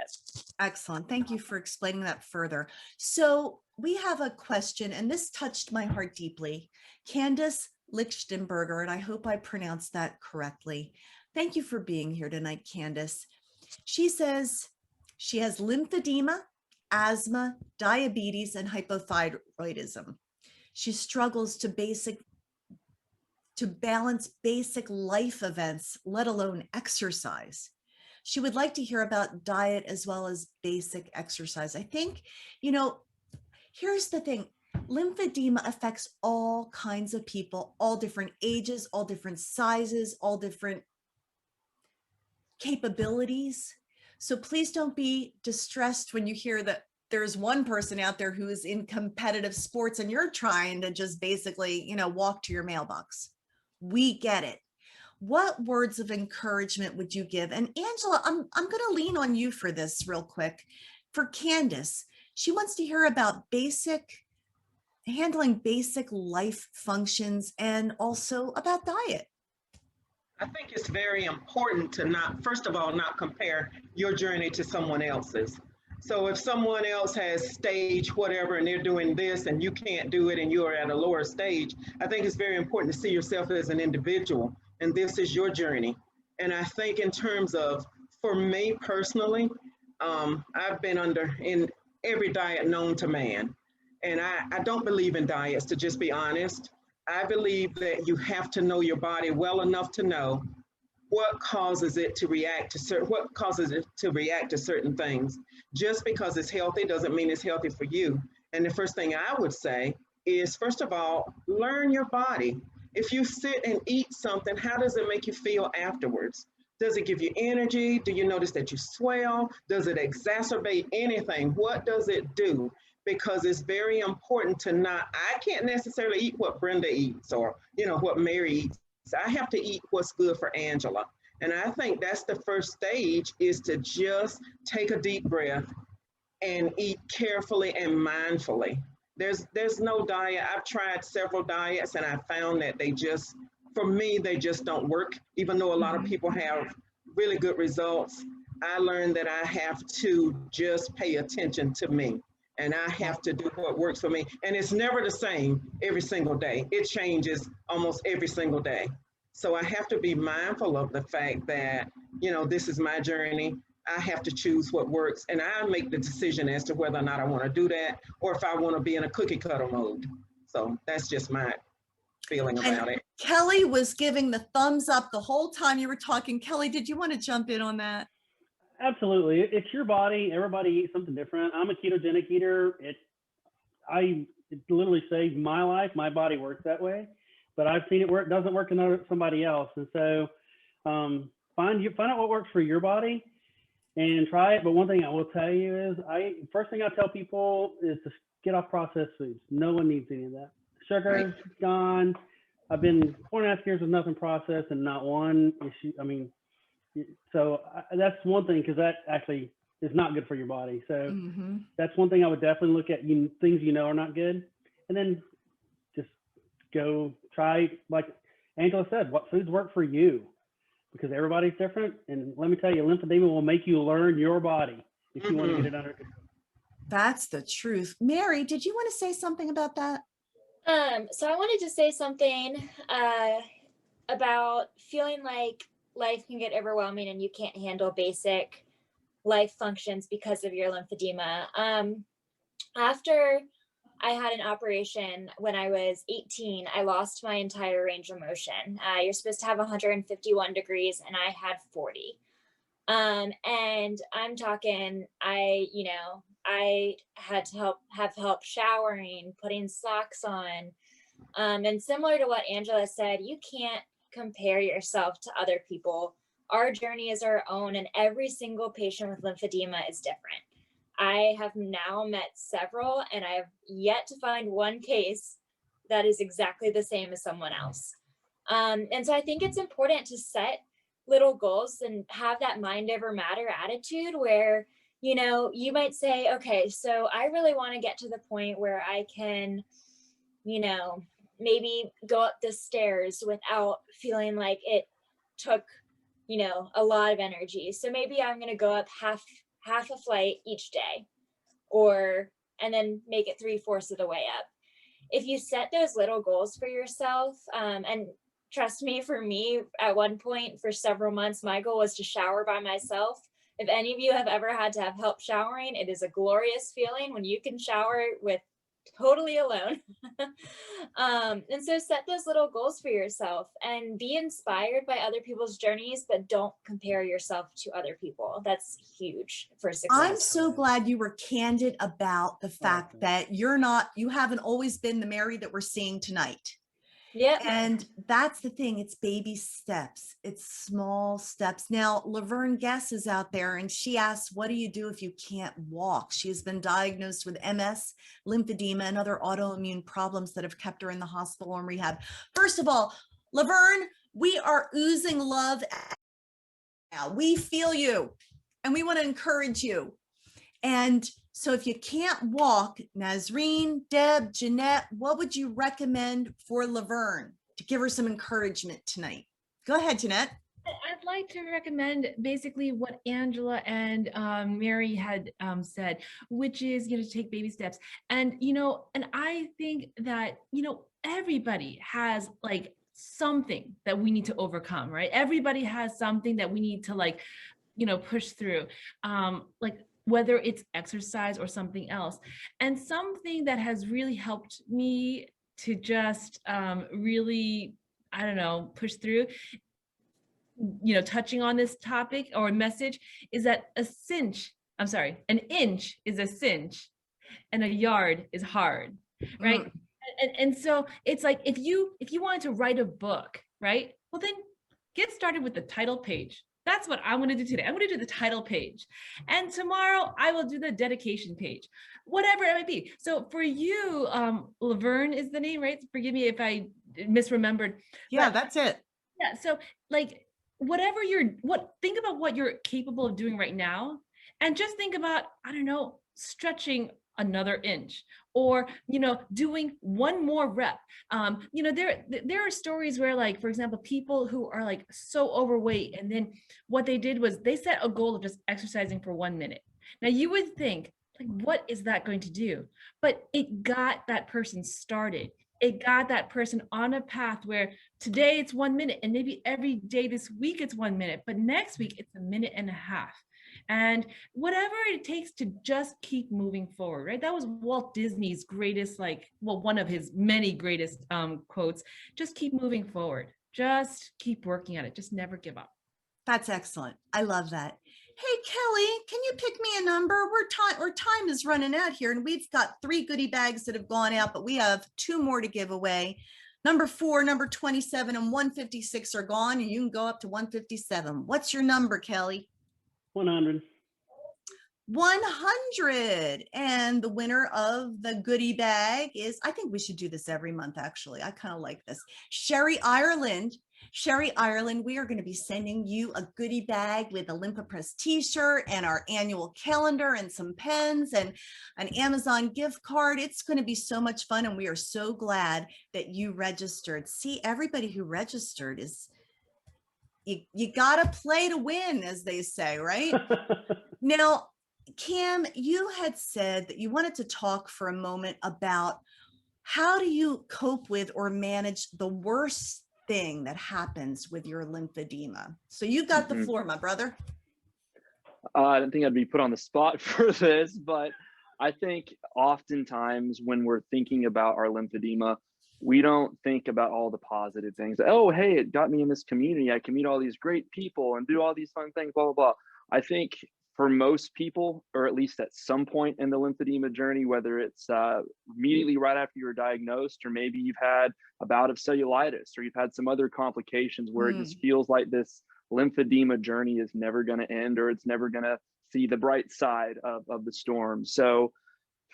Excellent. Thank you for explaining that further. So we have a question, and this touched my heart deeply. Candace Lichtenberger, and I hope I pronounced that correctly. Thank you for being here tonight, Candace. She says she has lymphedema, asthma, diabetes, and hypothyroidism. She struggles to balance basic life events, let alone exercise. She would like to hear about diet as well as basic exercise. I think, here's the thing. Lymphedema affects all kinds of people, all different ages, all different sizes, all different capabilities. So please don't be distressed when you hear that there's one person out there who is in competitive sports and you're trying to just basically, walk to your mailbox. We get it. What words of encouragement would you give? And Angela, I'm going to lean on you for this real quick. For Candace, she wants to hear about handling basic life functions and also about diet. I think it's very important to first of all, not compare your journey to someone else's. So if someone else has stage whatever and they're doing this and you can't do it and you're at a lower stage, I think it's very important to see yourself as an individual, and this is your journey. And I think in terms of, for me personally, I've been in every diet known to man. And I don't believe in diets, to just be honest. I believe that you have to know your body well enough to know what causes it to react to certain things. Just because it's healthy doesn't mean it's healthy for you. And the first thing I would say is, first of all, learn your body. If you sit and eat something, how does it make you feel afterwards? Does it give you energy? Do you notice that you swell? Does it exacerbate anything? What does it do? Because it's very important to I can't necessarily eat what Brenda eats or, what Mary eats. I have to eat what's good for Angela. And I think that's the first stage, is to just take a deep breath and eat carefully and mindfully. There's no diet. I've tried several diets and I found that for me, they just don't work. Even though a lot of people have really good results, I learned that I have to just pay attention to me. And I have to do what works for me. And it's never the same every single day. It changes almost every single day. So I have to be mindful of the fact that, this is my journey. I have to choose what works. And I make the decision as to whether or not I want to do that, or if I want to be in a cookie cutter mode. So that's just my feeling about it. Kelly was giving the thumbs up the whole time you were talking. Kelly, did you want to jump in on that? Absolutely. It's your body. Everybody eats something different. I'm a ketogenic eater. It literally saved my life. My body works that way, but I've seen it work. Doesn't work in somebody else. And so find out what works for your body and try it. But one thing I will tell you is first thing I tell people is to get off processed foods. No one needs any of that. Sugar gone. I've been 4.5 years with nothing processed and not one issue. So that's one thing, because that actually is not good for your body. So that's one thing I would definitely look at, things are not good. And then just go try, like Angela said, what foods work for you, because everybody's different. And let me tell you, lymphedema will make you learn your body if you want to get it under control. That's the truth. Mary, did you want to say something about that? So I wanted to say something about feeling like life can get overwhelming and you can't handle basic life functions because of your lymphedema. After I had an operation when I was 18, I lost my entire range of motion. You're supposed to have 151 degrees and I had 40. And I'm talking, I had to have help showering, putting socks on. And similar to what Angela said, you can't compare yourself to other people. Our journey is our own, and every single patient with lymphedema is different. I have now met several, and I have yet to find one case that is exactly the same as someone else. And so I think it's important to set little goals and have that mind over matter attitude where, you know, you might say, okay, so I really want to get to the point where I can, you know, maybe go up the stairs without feeling like it took, you know, a lot of energy. So maybe I'm going to go up half a flight each day, or and then make it 3/4 of the way up. If you set those little goals for yourself, and trust me, for me, at one point for several months, my goal was to shower by myself. If any of you have ever had to have help showering, it is a glorious feeling when you can shower with totally alone. And so set those little goals for yourself and be inspired by other people's journeys, but don't compare yourself to other people. That's huge for success. I'm so glad you were candid about the fact that you haven't always been the Mary that we're seeing tonight. Yeah. And that's the thing. It's baby steps. It's small steps. Now, Laverne Guess is out there and she asks, what do you do if you can't walk? She has been diagnosed with MS, lymphedema, and other autoimmune problems that have kept her in the hospital and rehab. First of all, Laverne, we are oozing love now. We feel you and we want to encourage you. And so if you can't walk, Nasreen, Deb, Jeanette, what would you recommend for Laverne to give her some encouragement tonight? Go ahead, Jeanette. I'd like to recommend basically what Angela and Mary had said, which is, you know, to take baby steps. And, you know, and I think that, you know, everybody has like something that we need to overcome, right? Everybody has something that we need to like, you know, push through. Like, whether it's exercise or something else. And something that has really helped me to just really, I don't know, push through, you know, touching on this topic or message is that an inch is a cinch and a yard is hard, right? And so it's like, if you wanted to write a book, right? Well, then get started with the title page. That's what I'm going to do today. I'm going to do the title page. And tomorrow I will do the dedication page, whatever it might be. So for you, Laverne is the name, right? Forgive me if I misremembered. Yeah, that's it. Yeah. So like think about what you're capable of doing right now. And just think about, I don't know, stretching another inch, or, you know, doing one more rep. You know, there are stories where, like, for example, people who are like so overweight, and then what they did was they set a goal of just exercising for 1 minute. Now you would think, like, what is that going to do? But it got that person started. It got that person on a path where today it's 1 minute, and maybe every day this week it's 1 minute, but next week it's 1.5 minutes. And whatever it takes to just keep moving forward, right? That was Walt Disney's greatest, like, well, one of his many greatest quotes. Just keep moving forward. Just keep working at it. Just never give up. That's excellent. I love that. Hey, Kelly, can you pick me a number? Our time is running out here, and we've got 3 goodie bags that have gone out, but we have 2 more to give away. Number 4, number 27, and 156 are gone, and you can go up to 157. What's your number, Kelly? 100. 100. And the winner of the goodie bag is, I think we should do this every month, actually. I kind of like this. Sherry Ireland. Sherry Ireland, we are going to be sending you a goodie bag with a LymphaPress t-shirt and our annual calendar and some pens and an Amazon gift card. It's going to be so much fun, and we are so glad that you registered. See, everybody who registered is, you got to play to win, as they say, right? Now, Cam, you had said that you wanted to talk for a moment about how do you cope with or manage the worst thing that happens with your lymphedema. So you got the floor, my brother. I don't think I'd be put on the spot for this, but I think oftentimes when we're thinking about our lymphedema, we don't think about all the positive things. Oh, hey, it got me in this community. I can meet all these great people and do all these fun things, blah, blah, blah. I think for most people, or at least at some point in the lymphedema journey, whether it's immediately right after you were diagnosed, or maybe you've had a bout of cellulitis, or you've had some other complications where it just feels like this lymphedema journey is never going to end, or it's never going to see the bright side of the storm. So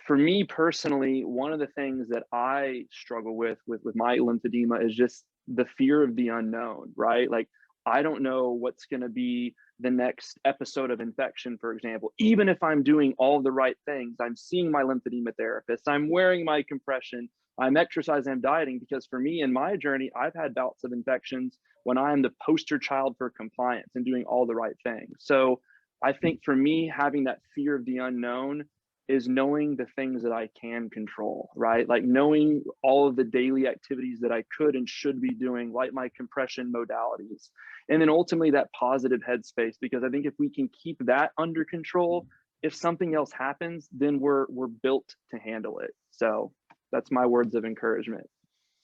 for me personally, one of the things that I struggle with my lymphedema is just the fear of the unknown, right? Like, I don't know what's going to be the next episode of infection, for example. Even if I'm doing all the right things, I'm seeing my lymphedema therapist, I'm wearing my compression, I'm exercising, I'm dieting, because for me in my journey, I've had bouts of infections when I'm the poster child for compliance and doing all the right things. So I think for me, having that fear of the unknown is knowing the things that I can control, right? Like knowing all of the daily activities that I could and should be doing, like my compression modalities. And then ultimately that positive headspace, because I think if we can keep that under control, if something else happens, then we're built to handle it. So that's my words of encouragement.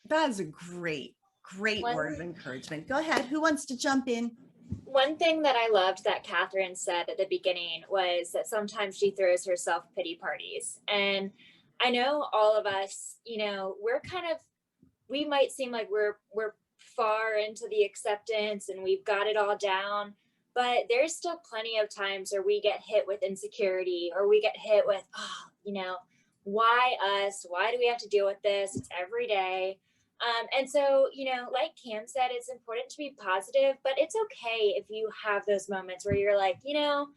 That is a great word of encouragement. Go ahead. Who wants to jump in? One thing that I loved that Katherine said at the beginning was that sometimes she throws herself pity parties. And I know all of us, you know, we might seem like we're far into the acceptance and we've got it all down, but there's still plenty of times where we get hit with insecurity, or we get hit with, oh, you know, why us? Why do we have to deal with this? It's every day. And so, you know, like Cam said, it's important to be positive, but it's okay if you have those moments where you're like, you know,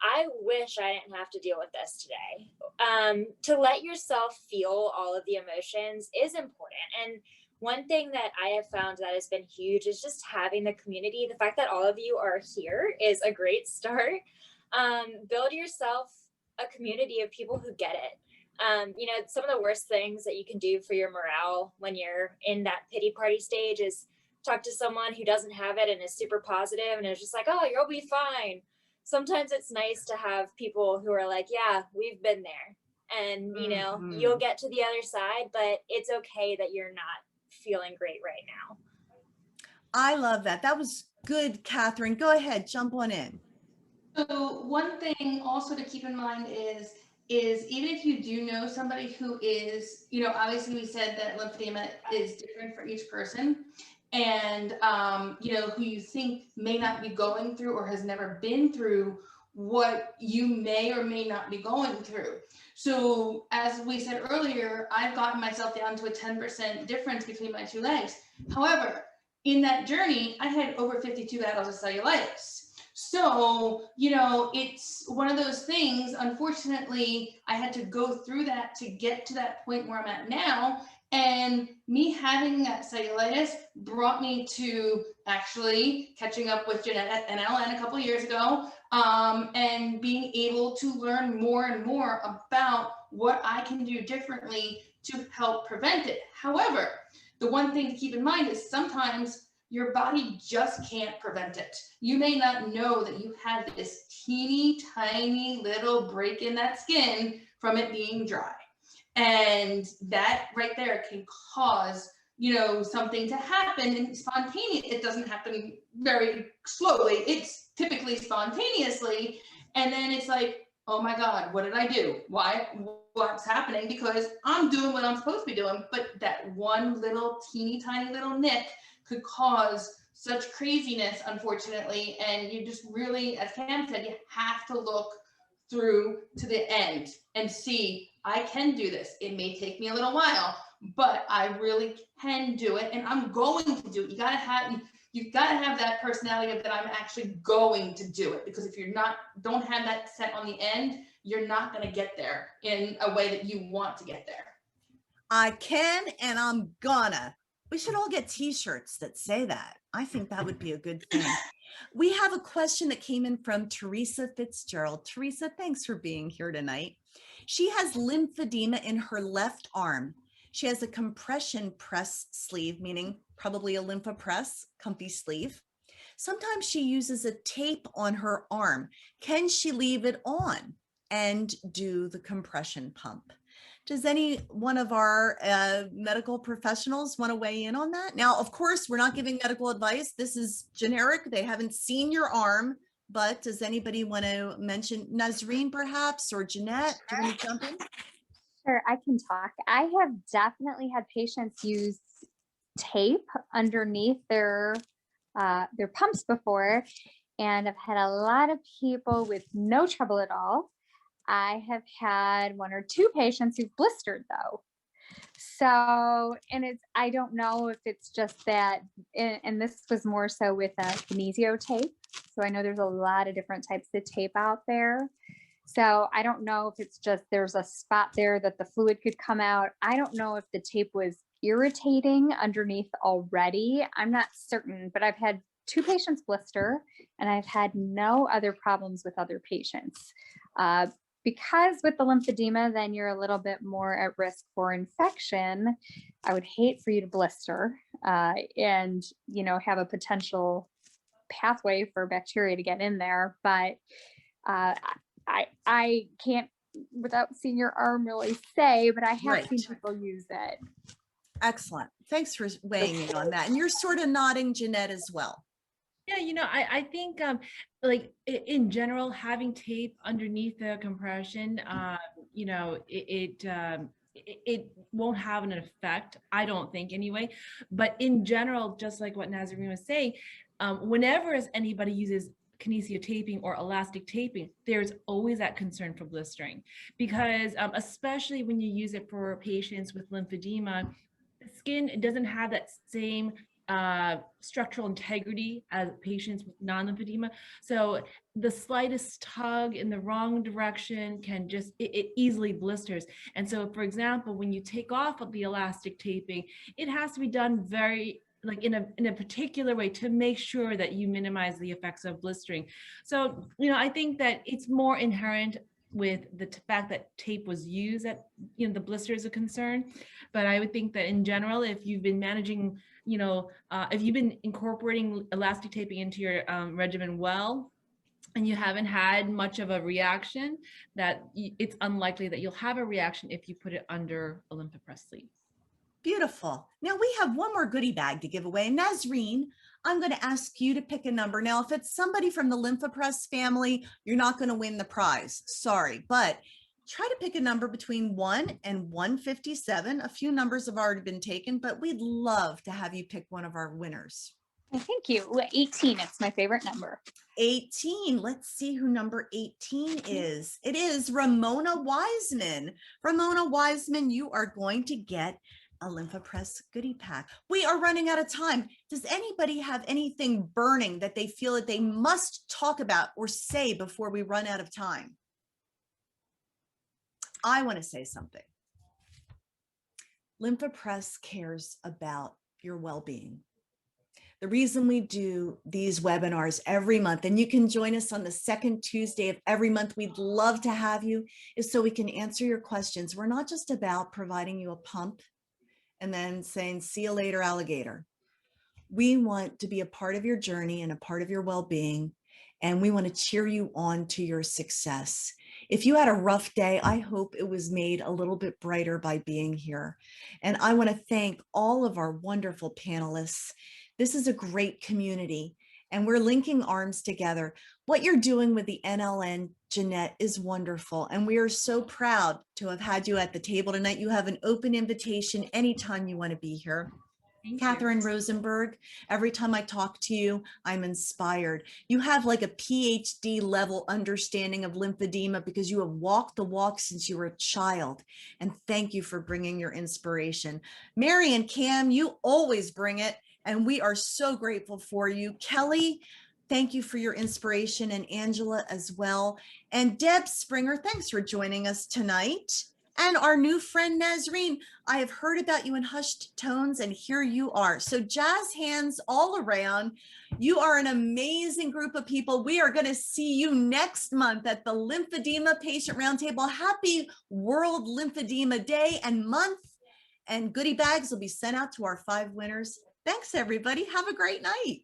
I wish I didn't have to deal with this today. To let yourself feel all of the emotions is important. And one thing that I have found that has been huge is just having the community. The fact that all of you are here is a great start. Build yourself a community of people who get it. You know, some of the worst things that you can do for your morale when you're in that pity party stage is talk to someone who doesn't have it and is super positive and is just like, oh, you'll be fine. Sometimes it's nice to have people who are like, yeah, we've been there, and you know, you'll get to the other side, but it's okay that you're not feeling great right now. I love that. That was good, Katherine. Go ahead, jump on in. So one thing also to keep in mind is even if you do know somebody who is, you know, obviously we said that lymphedema is different for each person, and you know, who you think may not be going through or has never been through what you may or may not be going through. So as we said earlier, I've gotten myself down to a 10% difference between my two legs. However, in that journey, I had over 52 battles of cellulitis. So, you know, it's one of those things, unfortunately, I had to go through that to get to that point where I'm at now. And me having that cellulitis brought me to actually catching up with Jeanette and Ayala a couple of years ago, and being able to learn more and more about what I can do differently to help prevent it. However, the one thing to keep in mind is sometimes your body just can't prevent it. You may not know that you have this teeny tiny little break in that skin from it being dry. And that right there can cause, you know, something to happen, and spontaneous. It doesn't happen very slowly. It's typically spontaneously. And then it's like, oh my God, what did I do? What's happening? Because I'm doing what I'm supposed to be doing, but that one little teeny tiny little nick could cause such craziness, unfortunately. And you just really, as Cam said, you have to look through to the end and see, I can do this. It may take me a little while, but I really can do it, and I'm going to do it. You've got to have that personality of that I'm actually going to do it, because if you're not, don't have that set on the end, you're not going to get there in a way that you want to get there. I can, and I'm gonna. We should all get t-shirts that say that. I think that would be a good thing. We have a question that came in from Teresa Fitzgerald. Teresa, thanks for being here tonight. She has lymphedema in her left arm. She has a compression press sleeve, meaning probably a lymphopress, comfy sleeve. Sometimes she uses a tape on her arm. Can she leave it on and do the compression pump? Does any one of our medical professionals want to weigh in on that? Now, of course, we're not giving medical advice. This is generic. They haven't seen your arm, but does anybody want to mention Nasreen perhaps, or Jeanette? Do you want to jump in? Sure, I can talk. I have definitely had patients use tape underneath their pumps before, and I've had a lot of people with no trouble at all. I have had one or two patients who've blistered though. So, and I don't know if it's just that, and this was more so with a kinesio tape. So I know there's a lot of different types of tape out there. So I don't know if it's just there's a spot there that the fluid could come out. I don't know if the tape was irritating underneath already. I'm not certain, but I've had 2 patients blister and I've had no other problems with other patients. Because with the lymphedema, then you're a little bit more at risk for infection. I would hate for you to blister and, you know, have a potential pathway for bacteria to get in there. But I can't, without seeing your arm, really say, but I have seen people use it. Excellent. Thanks for weighing in on that. And you're sort of nodding, Jeanette, as well. Yeah, you know, I think like in general, having tape underneath the compression, you know, it won't have an effect, I don't think anyway. But in general, just like what Nasreen was saying, whenever anybody uses kinesio taping or elastic taping, there's always that concern for blistering, because especially when you use it for patients with lymphedema, the skin doesn't have that same structural integrity as patients with non-lymphedema. So the slightest tug in the wrong direction can just, it easily blisters. And so, for example, when you take off of the elastic taping, it has to be done very, like in a particular way to make sure that you minimize the effects of blistering. So, you know, I think that it's more inherent with the fact that tape was used that, you know, the blister is a concern. But I would think that in general, if you've been managing, you know, if you've been incorporating elastic taping into your regimen well, and you haven't had much of a reaction, that it's unlikely that you'll have a reaction if you put it under a lymphopress sleeve. Beautiful. Now we have one more goodie bag to give away. Nasreen, I'm going to ask you to pick a number. Now, if it's somebody from the Lymphopress family, you're not going to win the prize. Sorry, but try to pick a number between 1 and 157. A few numbers have already been taken, but we'd love to have you pick one of our winners. Thank you. 18, it's my favorite number. 18. Let's see who number 18 is. It is Ramona Wiseman. Ramona Wiseman, you are going to get a Lymphopress goodie pack. We are running out of time. Does anybody have anything burning that they feel that they must talk about or say before we run out of time? I want to say something. Lymphopress cares about your well-being. The reason we do these webinars every month, and you can join us on the second Tuesday of every month, we'd love to have you, is so we can answer your questions. We're not just about providing you a pump and then saying, see you later, alligator. We want to be a part of your journey and a part of your well-being, and we want to cheer you on to your success. If you had a rough day, I hope it was made a little bit brighter by being here. And I want to thank all of our wonderful panelists. This is a great community, and we're linking arms together. What you're doing with the NLN, Jeanette, is wonderful, and we are so proud to have had you at the table tonight. You have an open invitation anytime you want to be here. Katherine Rosenberg, every time I talk to you, I'm inspired. You have like a PhD level understanding of lymphedema because you have walked the walk since you were a child. And thank you for bringing your inspiration. Mary and Cam, you always bring it, and we are so grateful for you. Kelly, thank you for your inspiration, and Angela as well. And Deb Springer, thanks for joining us tonight. And our new friend, Nasreen, I have heard about you in hushed tones, and here you are. So jazz hands all around. You are an amazing group of people. We are going to see you next month at the Lymphedema Patient Roundtable. Happy World Lymphedema Day and month. And goodie bags will be sent out to our 5 winners. Thanks, everybody. Have a great night.